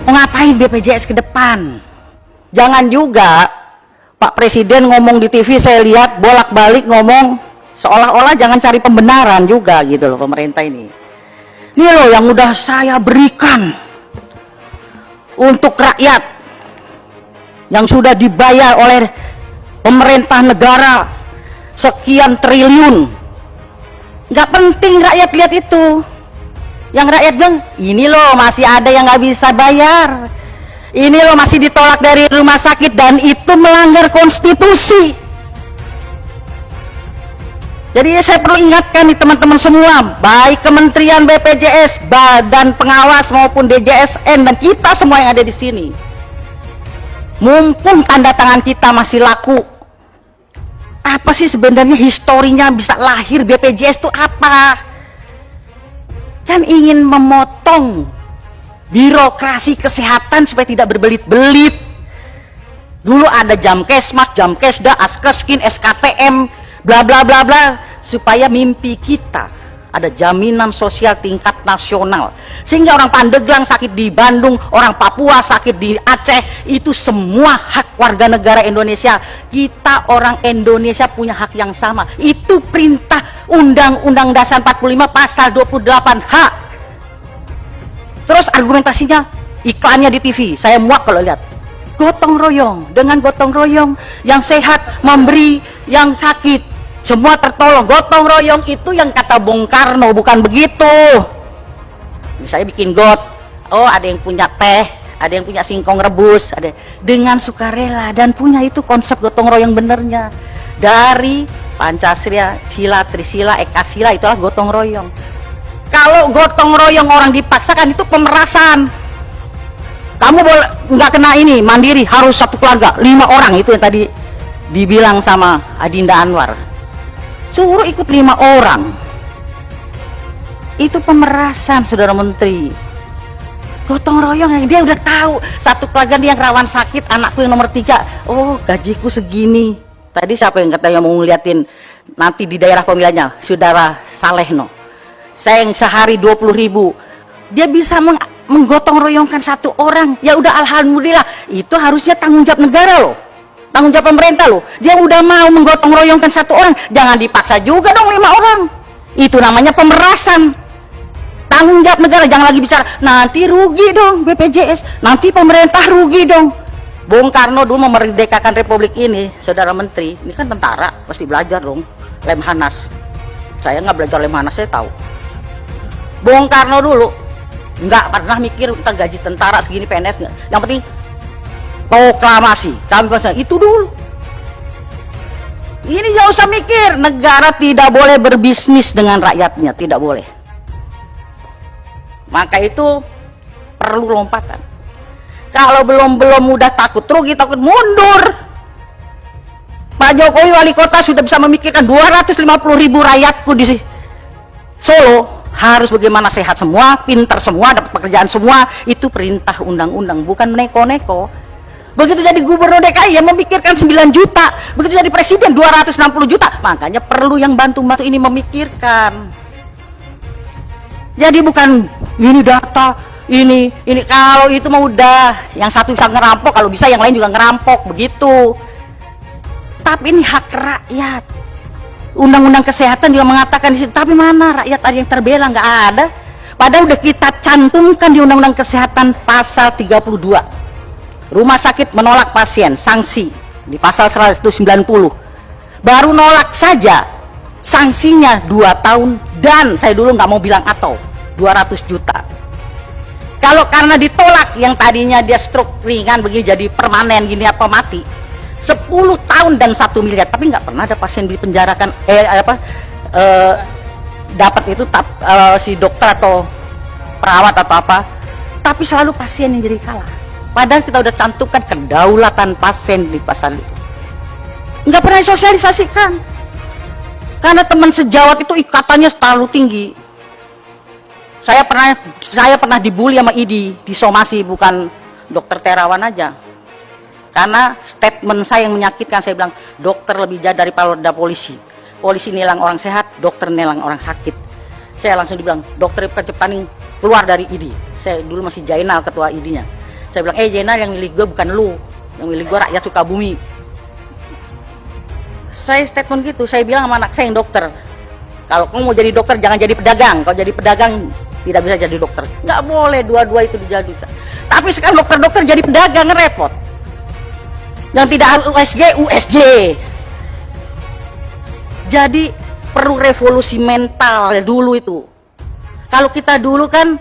Mau ngapain BPJS ke depan? Jangan juga Pak Presiden ngomong di TV, saya lihat bolak-balik ngomong seolah-olah jangan cari pembenaran juga gitu loh pemerintah ini. Ini loh yang udah saya berikan untuk rakyat, yang sudah dibayar oleh pemerintah negara sekian triliun. Nggak penting rakyat lihat itu. Yang rakyat bilang, ini loh masih ada yang nggak bisa bayar, ini loh masih ditolak dari rumah sakit, dan itu melanggar konstitusi. Jadi saya perlu ingatkan nih teman-teman semua, baik Kementerian BPJS, Badan Pengawas maupun DJSN, dan kita semua yang ada di sini, mumpung tanda tangan kita masih laku, apa sih sebenarnya historinya bisa lahir BPJS itu apa? Kan ingin memotong birokrasi kesehatan supaya tidak berbelit-belit. Dulu ada Jamkesmas, Jamkesda, Askeskin, SKTM, bla bla bla bla, supaya mimpi kita ada jaminan sosial tingkat nasional, sehingga orang Pandeglang sakit di Bandung, orang Papua sakit di Aceh, itu semua hak warga negara Indonesia. Kita orang Indonesia punya hak yang sama. Itu perintah Undang-Undang Dasar 45 pasal 28H. Terus argumentasinya, iklannya di TV, saya muak kalau lihat gotong royong. Dengan gotong royong, yang sehat memberi yang sakit, semua tertolong. Gotong royong itu yang kata Bung Karno, bukan begitu. Misalnya bikin got, oh ada yang punya teh, ada yang punya singkong rebus, ada dengan sukarela, dan punya itu konsep gotong royong benernya dari Pancasila, Sila, Trisila, Ekasila, itulah gotong royong. Kalau gotong royong orang dipaksakan itu pemerasan. Kamu boleh nggak kena ini mandiri, harus satu keluarga 5 orang, itu yang tadi dibilang sama Adinda Anwar. Suruh ikut 5 orang, itu pemerasan, saudara menteri. Gotong royong yang dia udah tahu satu keluarga dia yang rawan sakit, anakku yang nomor 3, oh gajiku segini. Tadi siapa yang katanya mau ngeliatin nanti di daerah pemilihannya, saudara Salehno, saya yang sehari 20.000, dia bisa menggotong royongkan satu orang. Ya udah, alhamdulillah, itu harusnya tanggung jawab negara loh, tanggung jawab pemerintah loh. Dia udah mau menggotong royongkan satu orang, jangan dipaksa juga dong 5 orang. Itu namanya pemerasan. Tanggung jawab negara, jangan lagi bicara nanti rugi dong BPJS, nanti pemerintah rugi dong. Bung Karno dulu memerdekakan republik ini, saudara menteri, ini kan tentara, pasti belajar dong Lemhanas. Saya nggak belajar Lemhanas, saya tahu. Bung Karno dulu nggak pernah mikir tentang gaji tentara segini, PNS, nggak. Yang penting proklamasi, kami itu dulu. Ini jauh usah mikir, negara tidak boleh berbisnis dengan rakyatnya, tidak boleh. Maka itu perlu lompatan. Kalau belum udah takut rugi, takut mundur. Pak Jokowi wali kota sudah bisa memikirkan 250.000 rakyatku di Solo harus bagaimana sehat semua, pintar semua, dapat pekerjaan semua. Itu perintah undang-undang, bukan neko-neko. Begitu jadi gubernur DKI yang memikirkan 9 juta, begitu jadi presiden 260 juta. Makanya perlu yang bantu-bantu ini memikirkan. Jadi bukan ini data, ini kalau itu mah udah yang satu bisa ngerampok, kalau bisa yang lain juga ngerampok, begitu. Tapi ini hak rakyat. Undang-undang kesehatan juga mengatakan di situ, tapi mana rakyat ada yang terbela? Nggak ada. Padahal udah kita cantumkan di Undang-Undang Kesehatan pasal 32. Rumah sakit menolak pasien, sanksi di pasal 190. Baru nolak saja sanksinya 2 tahun, dan saya dulu nggak mau bilang atau 200 juta. Kalau karena ditolak yang tadinya dia stroke ringan begini jadi permanen gini apa mati, 10 tahun dan 1 miliar. Tapi nggak pernah ada pasien dipenjarakan dapat itu si dokter atau perawat atau apa, tapi selalu pasien yang jadi kalah. Padahal kita udah cantumkan kedaulatan pasien di pasal itu, nggak pernah disosialisasikan. Karena teman sejawat itu ikatannya terlalu tinggi. Saya pernah dibully sama ID di somasi, bukan dokter Terawan aja. Karena statement saya yang menyakitkan, saya bilang dokter lebih jahat daripada polisi. Polisi nilang orang sehat, dokter nilang orang sakit. Saya langsung dibilang dokter Cepaning keluar dari ID. Saya dulu masih Jainal ketua ID-nya. Saya bilang, Jenal, yang milih gue bukan lu, yang milih gue rakyat Sukabumi. Saya statement gitu, saya bilang sama anak saya yang dokter, kalau kamu mau jadi dokter jangan jadi pedagang. Kalau jadi pedagang tidak bisa jadi dokter. Nggak boleh dua-dua itu dijadikan. Tapi sekarang dokter-dokter jadi pedagang, repot. Yang tidak harus USG, USG. Jadi perlu revolusi mental dulu itu. Kalau kita dulu kan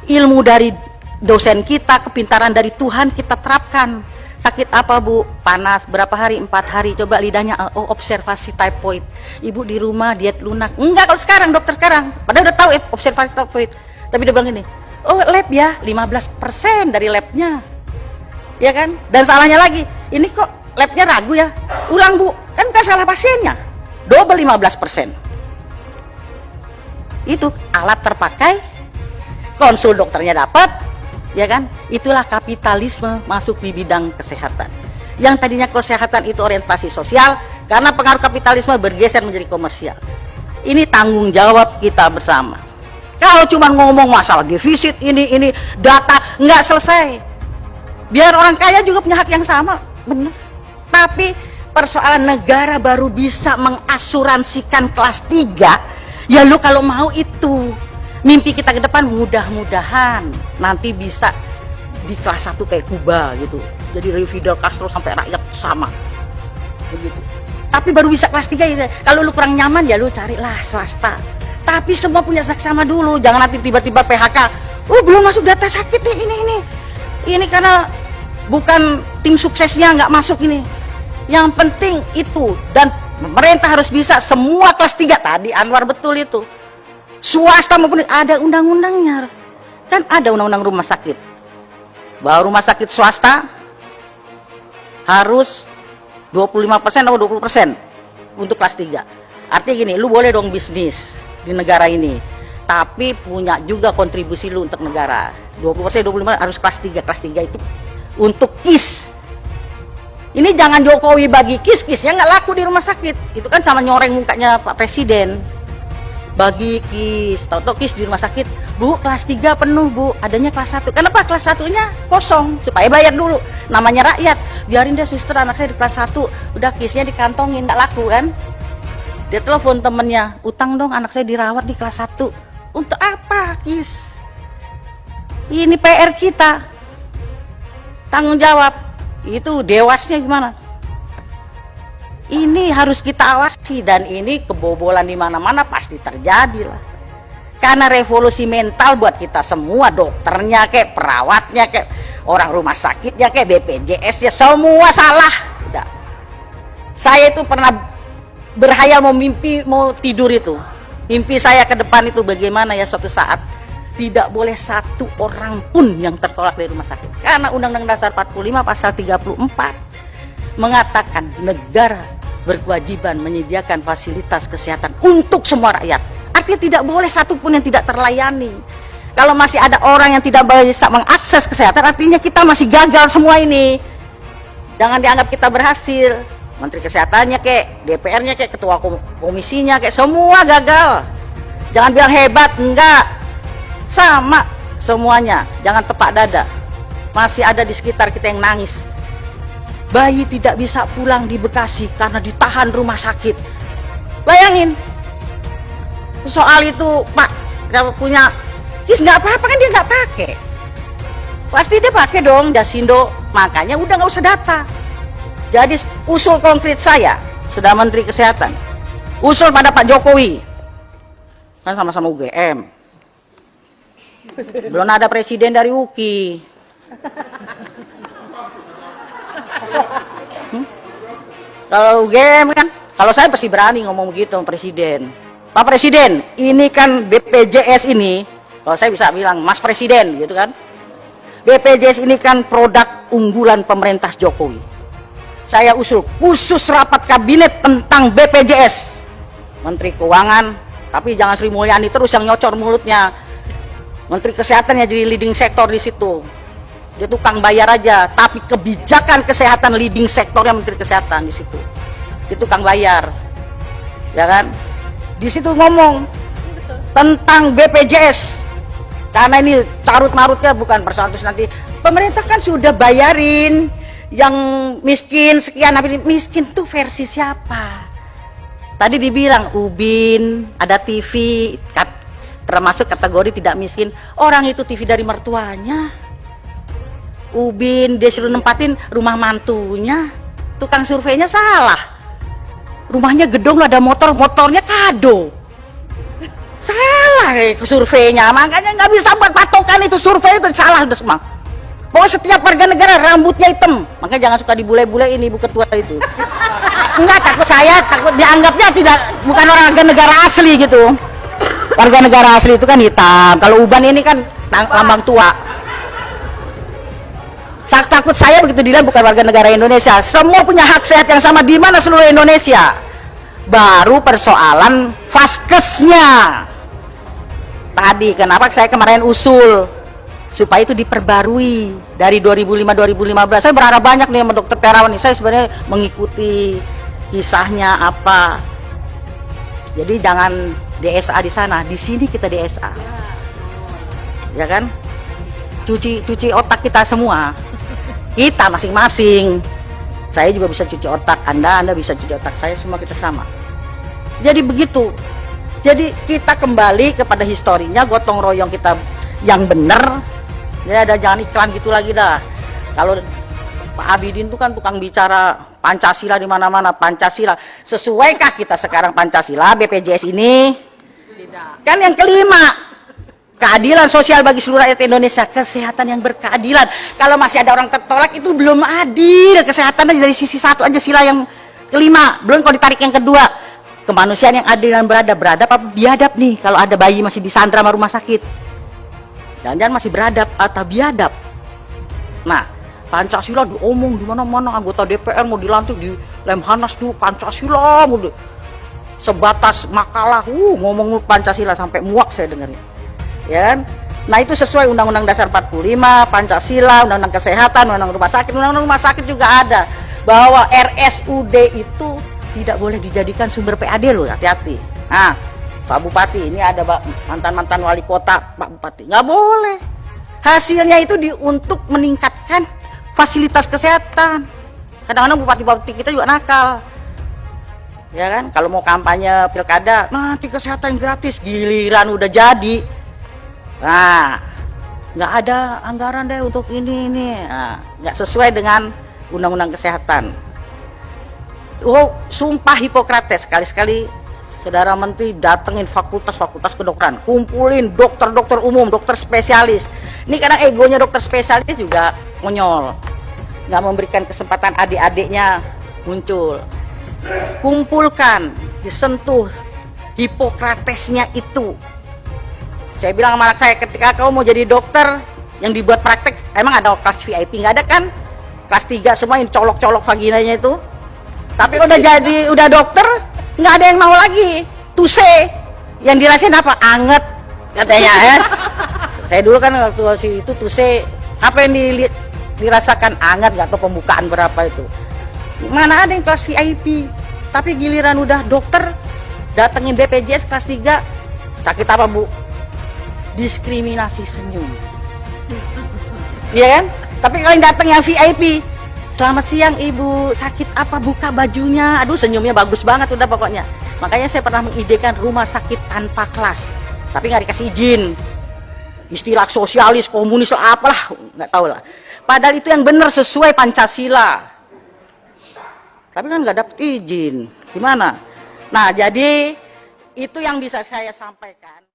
ilmu dari dosen kita, kepintaran dari Tuhan kita terapkan. Sakit apa Bu? Panas, berapa hari? 4 hari. Coba lidahnya, oh observasi typhoid. Ibu di rumah diet lunak. Enggak, kalau sekarang dokter sekarang. Padahal udah tahu observasi typhoid. Tapi dia bilang gini, oh lab ya, 15% dari labnya. Ya kan? Dan salahnya lagi, ini kok labnya ragu ya? Ulang Bu, kan bukan salah pasiennya. Double 15%. Itu alat terpakai, konsul dokternya dapat, ya kan? Itulah kapitalisme masuk di bidang kesehatan. Yang tadinya kesehatan itu orientasi sosial, karena pengaruh kapitalisme bergeser menjadi komersial. Ini tanggung jawab kita bersama. Kalau cuma ngomong masalah defisit ini data nggak selesai. Biar orang kaya juga punya hak yang sama, benar. Tapi persoalan negara baru bisa mengasuransikan kelas 3, ya lu kalau mau itu. Mimpi kita ke depan mudah-mudahan nanti bisa di kelas 1 kayak Kuba gitu. Jadi dari Fidel Castro sampai rakyat sama. Begitu. Tapi baru bisa kelas 3 ya. Kalau lu kurang nyaman ya lu carilah swasta. Tapi semua punya saksama dulu, jangan nanti tiba-tiba PHK. Oh, belum masuk data sakit nih ini. Ini karena bukan tim suksesnya nggak masuk ini. Yang penting itu, dan pemerintah harus bisa semua kelas 3 tadi Anwar betul itu. Swasta maupun ada undang-undangnya. Kan ada undang-undang rumah sakit. Bahwa rumah sakit swasta harus 25% atau 20% untuk kelas 3. Artinya gini, lu boleh dong bisnis di negara ini, tapi punya juga kontribusi lu untuk negara. 20%, 25% harus kelas 3. Kelas 3 itu untuk KIS. Ini jangan Jokowi bagi KIS-KISnya nggak laku di rumah sakit. Itu kan sama nyoreng mukanya Pak Presiden. Bagi KIS, tahu-tahu KIS di rumah sakit, Bu, kelas 3 penuh Bu, adanya kelas 1. Kenapa kelas 1-nya kosong? Supaya bayar dulu. Namanya rakyat. Biarin deh suster anak saya di kelas 1, udah KIS-nya dikantongin, nggak laku kan? Dia telepon temennya, utang dong anak saya dirawat di kelas 1. Untuk apa KIS? Ini PR kita. Tanggung jawab. Itu dewasnya gimana? Ini harus kita awasi, dan ini kebobolan di mana-mana pasti terjadi lah. Karena revolusi mental buat kita semua, dokternya kayak perawatnya kayak orang rumah sakitnya kayak BPJS ya semua salah. Udah. Saya itu pernah berhayal mau mimpi mau tidur itu. Mimpi saya ke depan itu bagaimana ya suatu saat tidak boleh satu orang pun yang tertolak dari rumah sakit. Karena Undang-Undang Dasar 45 pasal 34 mengatakan negara berkewajiban menyediakan fasilitas kesehatan untuk semua rakyat. Artinya tidak boleh satu pun yang tidak terlayani. Kalau masih ada orang yang tidak bisa mengakses kesehatan, artinya kita masih gagal semua ini. Jangan dianggap kita berhasil. Menteri Kesehatannya kek, DPR-nya kek, ketua komisinya kek, semua gagal. Jangan bilang hebat, enggak. Sama semuanya, jangan tepak dada. Masih ada di sekitar kita yang nangis. Bayi tidak bisa pulang di Bekasi karena ditahan rumah sakit. Bayangin. Soal itu, Pak, kalau punya KIS nggak apa-apa kan dia nggak pakai. Pasti dia pakai dong Jasindo. Makanya udah nggak usah data. Jadi usul konkret saya, sudah Menteri Kesehatan, usul pada Pak Jokowi. Kan sama-sama UGM. Belum ada presiden dari UKI. Kalau UGM kan, kalau saya pasti berani ngomong begitu sama Presiden. Pak Presiden, ini kan BPJS ini, kalau saya bisa bilang Mas Presiden gitu kan. BPJS ini kan produk unggulan pemerintah Jokowi. Saya usul khusus rapat kabinet tentang BPJS. Menteri Keuangan, tapi jangan Sri Mulyani terus yang nyocor mulutnya. Menteri Kesehatan ya jadi leading sektor di situ. Dia tukang bayar aja, tapi kebijakan kesehatan leading sektornya Menteri Kesehatan di situ. Dia tukang bayar, ya kan? Di situ ngomong tentang BPJS. Karena ini carut-marutnya bukan persoalan terus nanti pemerintah kan sudah bayarin yang miskin sekian, tapi miskin tuh versi siapa? Tadi dibilang Ubin, ada TV, termasuk kategori tidak miskin. Orang itu TV dari mertuanya. Ubin dia suruh nempatin rumah mantunya. Tukang surveinya salah. Rumahnya gedung ada motor, motornya kado. Salah surveinya, makanya nggak bisa buat patokan itu survei itu salah udah semua. Pokoknya setiap warga negara rambutnya hitam, makanya jangan suka dibule-bule ini ibu ketua itu. Enggak, takut dianggapnya bukan warga negara asli gitu. Warga negara asli itu kan hitam, kalau uban ini kan lambang tua. Takut saya begitu dilihat bukan warga negara Indonesia. Semua punya hak sehat yang sama di mana seluruh Indonesia. Baru persoalan vaskesnya. Tadi kenapa saya kemarin usul supaya itu diperbarui dari 2005-2015. Saya berharap banyak nih sama Dokter Terawan ini. Saya sebenarnya mengikuti kisahnya apa. Jadi jangan DSA di sana, di sini kita DSA. Ya kan? Cuci otak kita semua. Kita masing-masing. Saya juga bisa cuci otak, Anda bisa cuci otak, saya semua kita sama. Jadi begitu. Jadi kita kembali kepada historinya, gotong royong kita yang benar. Ya ada jangan iklan gitu lagi dah. Kalau Pak Abidin itu kan tukang bicara Pancasila di mana-mana, Pancasila. Sesuaikah kita sekarang Pancasila BPJS ini? Tidak. Kan yang kelima, keadilan sosial bagi seluruh rakyat Indonesia, kesehatan yang berkeadilan. Kalau masih ada orang tertolak itu belum adil. Kesehatan dari sisi satu aja sila yang kelima, belum kalau ditarik yang kedua. Kemanusiaan yang adil dan beradab apa biadab nih kalau ada bayi masih disandra sama rumah sakit. Jangan-jangan masih beradab atau biadab. Nah, Pancasila diomong di mana-mana, anggota DPR mau dilantik di Lemhanas dulu Pancasila, sebatas makalah ngomong Pancasila sampai muak saya dengarnya. Ya kan? Nah itu sesuai Undang-Undang Dasar 45, Pancasila, Undang-Undang Kesehatan, Undang-Undang Rumah Sakit juga ada bahwa RSUD itu tidak boleh dijadikan sumber PAD loh, hati-hati. Nah, Pak Bupati, ini ada mantan-mantan wali kota, Pak Bupati, nggak boleh. Hasilnya itu untuk meningkatkan fasilitas kesehatan. Kadang-kadang bupati-bupati kita juga nakal. Ya kan, kalau mau kampanye pilkada, nanti kesehatan gratis, giliran udah jadi. Nah, nggak ada anggaran deh untuk ini. Nah, nggak sesuai dengan Undang-Undang Kesehatan. Oh, sumpah Hipokrates, sekali-sekali Saudara Menteri datengin fakultas-fakultas kedokteran, kumpulin dokter-dokter umum, dokter spesialis. Ini kadang egonya dokter spesialis juga monyol, nggak memberikan kesempatan adik-adiknya muncul. Kumpulkan, disentuh Hipokratesnya itu. Saya bilang sama anak saya, ketika kau mau jadi dokter yang dibuat praktek, emang ada kelas VIP? Nggak ada kan? Kelas 3 semua yang colok-colok vaginanya itu. Tapi udah dokter, nggak ada yang mau lagi. Tuse, yang dirasain apa? Anget katanya ya. Saya dulu kan waktu itu tuse, apa yang dirasakan anget, nggak tahu pembukaan berapa itu. Mana ada yang kelas VIP? Tapi giliran udah dokter, datengin BPJS kelas 3, sakit apa Bu? Diskriminasi senyum. Iya kan? Tapi kalau yang datang yang VIP, selamat siang Ibu, sakit apa, buka bajunya. Aduh senyumnya bagus banget udah pokoknya. Makanya saya pernah mengidekan rumah sakit tanpa kelas. Tapi nggak dikasih izin. Istilah sosialis, komunis, apalah, nggak tahu lah. Padahal itu yang benar sesuai Pancasila. Tapi kan nggak dapet izin. Gimana? Nah jadi itu yang bisa saya sampaikan.